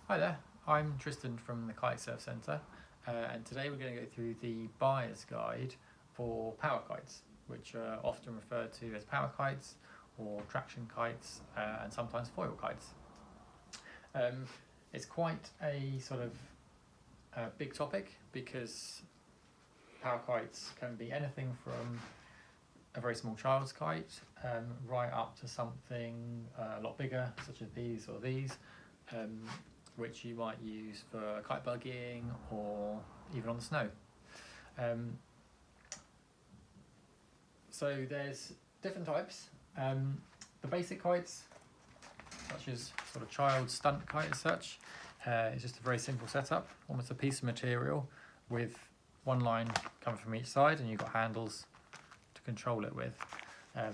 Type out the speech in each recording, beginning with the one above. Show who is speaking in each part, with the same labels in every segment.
Speaker 1: Hi there, I'm Tristan from the Kite Surf Centre, and today we're going to go through the buyer's guide for power kites, which are often referred to as power kites or traction kites and sometimes foil kites. It's quite a sort of big topic because power kites can be anything from a very small child's kite right up to something a lot bigger, such as these or these. Which you might use for kite buggying or even on the snow. So there's different types. The basic kites, such as sort of child stunt kite as such, is just a very simple setup, almost a piece of material with one line coming from each side, and you've got handles to control it with.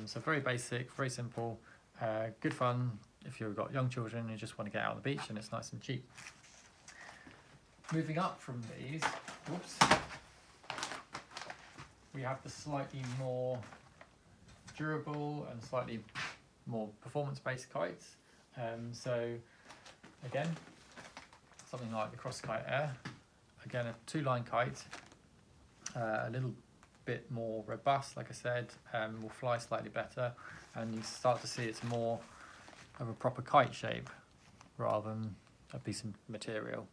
Speaker 1: So very basic, very simple, good fun if you've got young children and you just want to get out on the beach, and it's nice and cheap. Moving up from these, we have the slightly more durable and slightly more performance-based kites. So again, something like the Cross Kite Air, again a two-line kite, a little bit more robust, like I said, will fly slightly better, and you start to see it's more of a proper kite shape rather than a piece of material.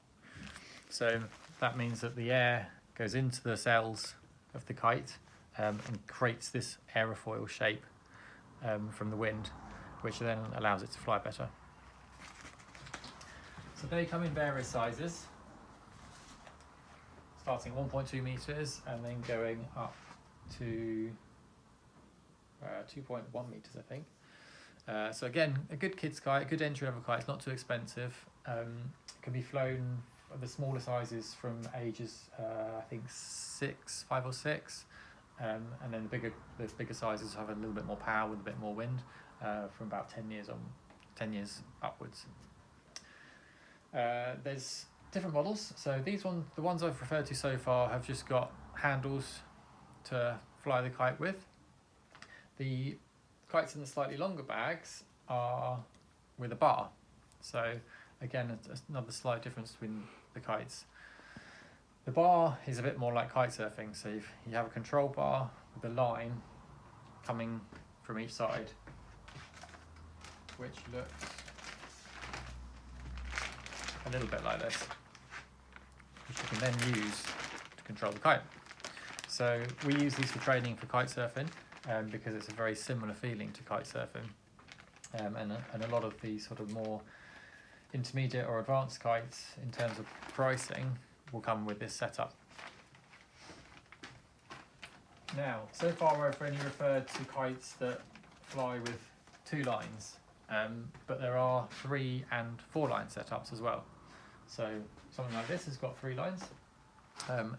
Speaker 1: So that means that the air goes into the cells of the kite and creates this aerofoil shape from the wind, which then allows it to fly better. So they come in various sizes, starting 1.2 meters and then going up to 2.1 meters, I think. So again, a good kids kite, a good entry level kite. It's not too expensive. Can be flown at the smaller sizes from ages I think 5 or 6, and then the bigger sizes have a little bit more power with a bit more wind, from about 10 years upwards. There's different models. So these ones, the ones I've referred to so far, have just got handles to fly the kite with. The kites in the slightly longer bags are with a bar. So again, another slight difference between the kites. The bar is a bit more like kite surfing. So you have a control bar with a line coming from each side, which looks a little bit like this, which you can then use to control the kite. So we use these for training for kite surfing, because it's a very similar feeling to kite surfing, and a lot of the sort of more intermediate or advanced kites in terms of pricing will come with this setup. Now, so far I've only referred to kites that fly with 2 lines, but there are 3 and 4 line setups as well. So something like this has got 3 lines.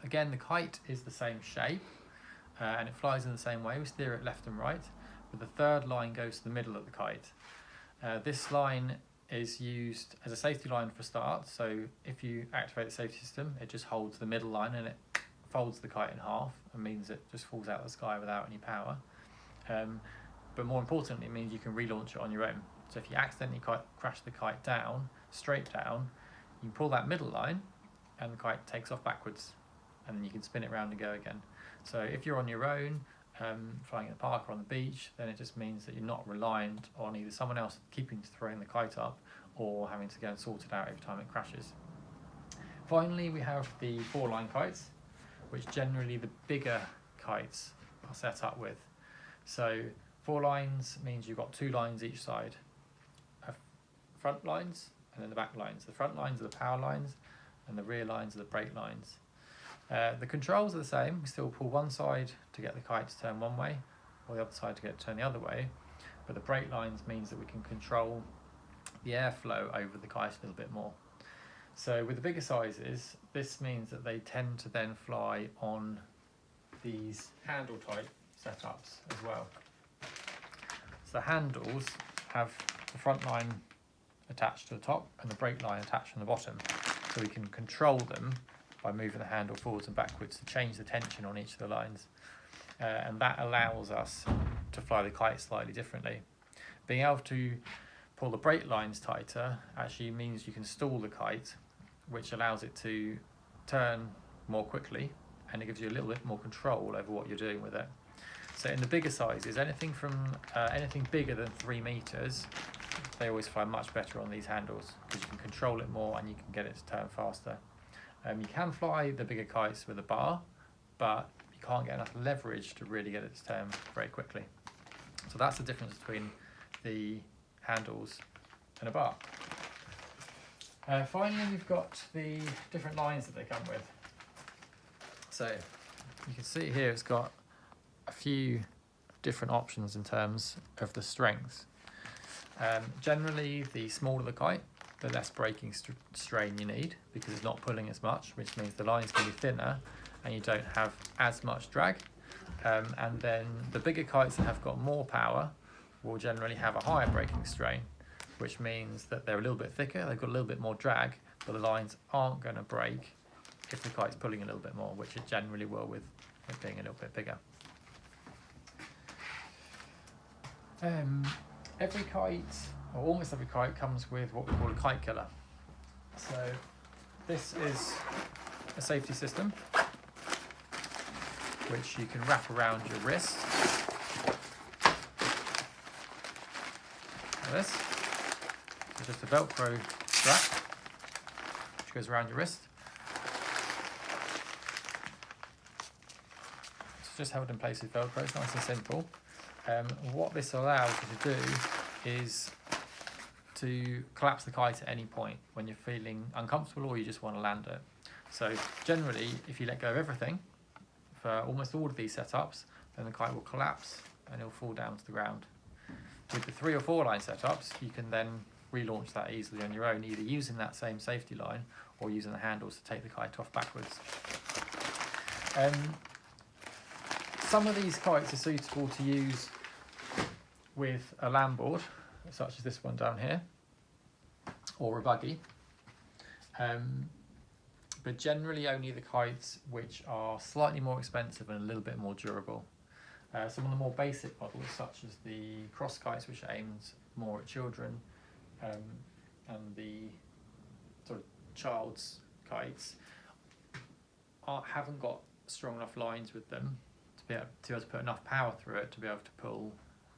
Speaker 1: Again, the kite is the same shape, and it flies in the same way. We steer it left and right, but the 3rd line goes to the middle of the kite. This line is used as a safety line for start, so if you activate the safety system, it just holds the middle line and it folds the kite in half and means it just falls out of the sky without any power. But more importantly, it means you can relaunch it on your own. So if you accidentally crash the kite down, straight down, you can pull that middle line and the kite takes off backwards, and then you can spin it around and go again. So if you're on your own, flying in the park or on the beach, then it just means that you're not reliant on either someone else throwing the kite up or having to go and sort it out every time it crashes. Finally, we have the 4-line kites, which generally the bigger kites are set up with. So 4 lines means you've got 2 lines each side, front lines and then the back lines. The front lines are the power lines and the rear lines are the brake lines. The controls are the same. We still pull one side to get the kite to turn one way, or the other side to get it to turn the other way, but the brake lines means that we can control the airflow over the kite a little bit more. So with the bigger sizes, this means that they tend to then fly on these handle type setups as well. So the handles have the front line attached to the top and the brake line attached on the bottom, so we can control them by moving the handle forwards and backwards to change the tension on each of the lines, and that allows us to fly the kite slightly differently. Being able to pull the brake lines tighter actually means you can stall the kite, which allows it to turn more quickly, and it gives you a little bit more control over what you're doing with it. So in the bigger sizes, anything bigger than 3 meters, they always fly much better on these handles because you can control it more and you can get it to turn faster. You can fly the bigger kites with a bar, but you can't get enough leverage to really get it to turn very quickly. So that's the difference between the handles and a bar. Finally, we've got the different lines that they come with. So you can see here it's got a few different options in terms of the strength. Generally, the smaller the kite, the less braking strain you need because it's not pulling as much, which means the lines can be thinner and you don't have as much drag. And then the bigger kites that have got more power will generally have a higher braking strain, which means that they're a little bit thicker, they've got a little bit more drag, but the lines aren't going to break if the kite's pulling a little bit more, which it generally will with it being a little bit bigger. Every kite, or almost every kite, comes with what we call a kite killer. So this is a safety system which you can wrap around your wrist. Like this. It's just a Velcro strap which goes around your wrist. So just held in place with Velcro, it's nice and simple. What this allows you to do is to collapse the kite at any point when you're feeling uncomfortable or you just want to land it. So generally, if you let go of everything for almost all of these setups, then the kite will collapse and it'll fall down to the ground. With the 3 or 4 line setups, you can then relaunch that easily on your own, either using that same safety line or using the handles to take the kite off backwards. Some of these kites are suitable to use with a land board, such as this one down here, or a buggy. But generally only the kites which are slightly more expensive and a little bit more durable. Some of the more basic models, such as the cross kites, which are aimed more at children, and the sort of child's kites, haven't got strong enough lines with them to be able to put enough power through it to be able to pull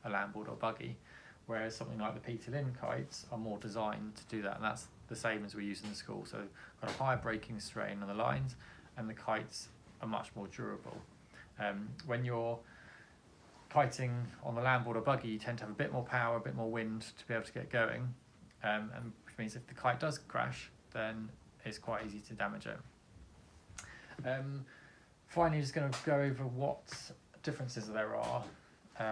Speaker 1: a land board or buggy, whereas something like the Peter Lynn kites are more designed to do that, and that's the same as we use in the school. So got a higher braking strain on the lines, and the kites are much more durable. When you're kiting on the land board or buggy, you tend to have a bit more power, a bit more wind to be able to get going, and which means if the kite does crash, then it's quite easy to damage it. Finally, just going to go over what differences there are,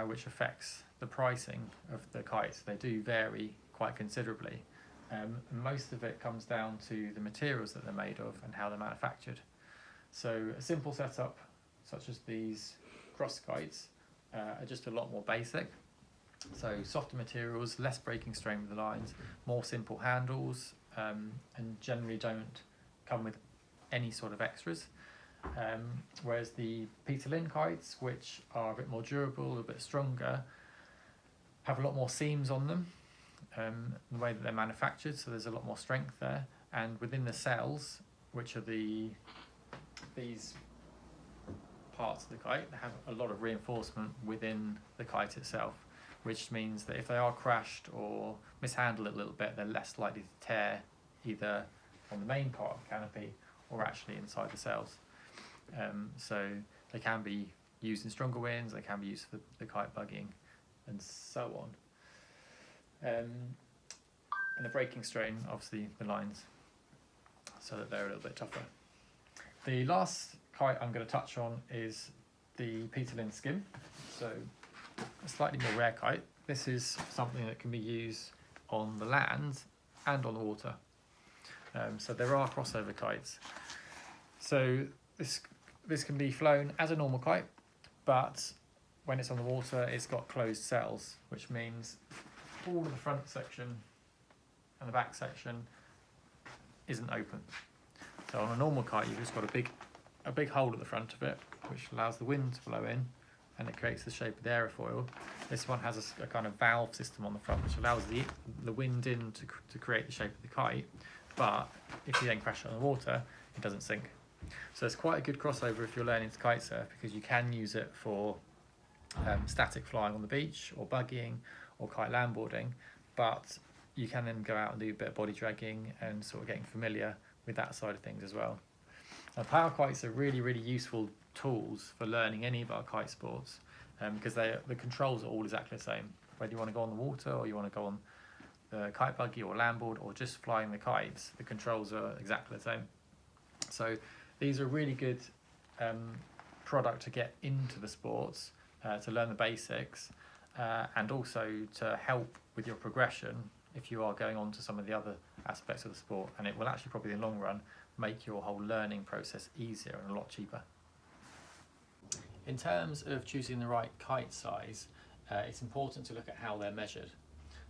Speaker 1: which affects the pricing of the kites. They do vary quite considerably. Most of it comes down to the materials that they're made of and how they're manufactured. So a simple setup, such as these cross kites, are just a lot more basic. So softer materials, less braking strain with the lines, more simple handles, and generally don't come with any sort of extras. Whereas the Peter Lynn kites, which are a bit more durable, a bit stronger, have a lot more seams on them, the way that they're manufactured, so there's a lot more strength there. And within the cells, which are these parts of the kite, they have a lot of reinforcement within the kite itself, which means that if they are crashed or mishandled a little bit, they're less likely to tear either on the main part of the canopy or actually inside the cells. So they can be used in stronger winds, they can be used for the kite buggying and so on. And the braking strain, obviously the lines, so that they're a little bit tougher. The last kite I'm going to touch on is the Peter Lynn Skim. So a slightly more rare kite. This is something that can be used on the land and on the water. So there are crossover kites. So this can be flown as a normal kite, but when it's on the water, it's got closed cells, which means all of the front section and the back section isn't open. So on a normal kite, you've just got a big hole at the front of it, which allows the wind to blow in and it creates the shape of the aerofoil. This one has a kind of valve system on the front, which allows the wind in to create the shape of the kite, but if you then crash it on the water, it doesn't sink. So it's quite a good crossover if you're learning to kite surf, because you can use it for static flying on the beach, or buggying, or kite landboarding, but you can then go out and do a bit of body dragging and sort of getting familiar with that side of things as well. Now, Powerkites are really, really useful tools for learning any of our kite sports, because the controls are all exactly the same. Whether you want to go on the water, or you want to go on the kite buggy or landboard, or just flying the kites, the controls are exactly the same. So these are a really good product to get into the sports, to learn the basics, and also to help with your progression if you are going on to some of the other aspects of the sport, and it will actually probably in the long run make your whole learning process easier and a lot cheaper. In terms of choosing the right kite size, it's important to look at how they're measured.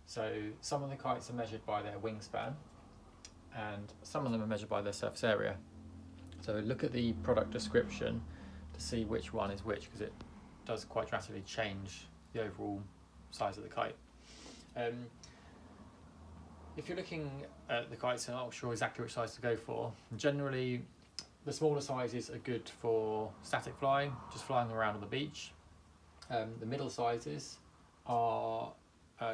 Speaker 1: So some of the kites are measured by their wingspan, and some of them are measured by their surface area. So look at the product description to see which one is which, because it does quite drastically change the overall size of the kite. If you're looking at the kites and not sure exactly which size to go for, generally the smaller sizes are good for static flying, just flying around on the beach. The middle sizes are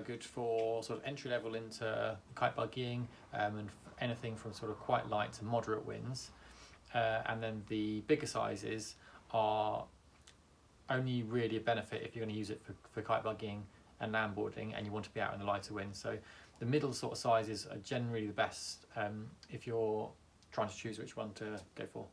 Speaker 1: good for sort of entry level into kite buggying, and anything from sort of quite light to moderate winds. And then the bigger sizes are only really a benefit if you're going to use it for kite buggying and landboarding, and you want to be out in the lighter winds. So the middle sort of sizes are generally the best if you're trying to choose which one to go for.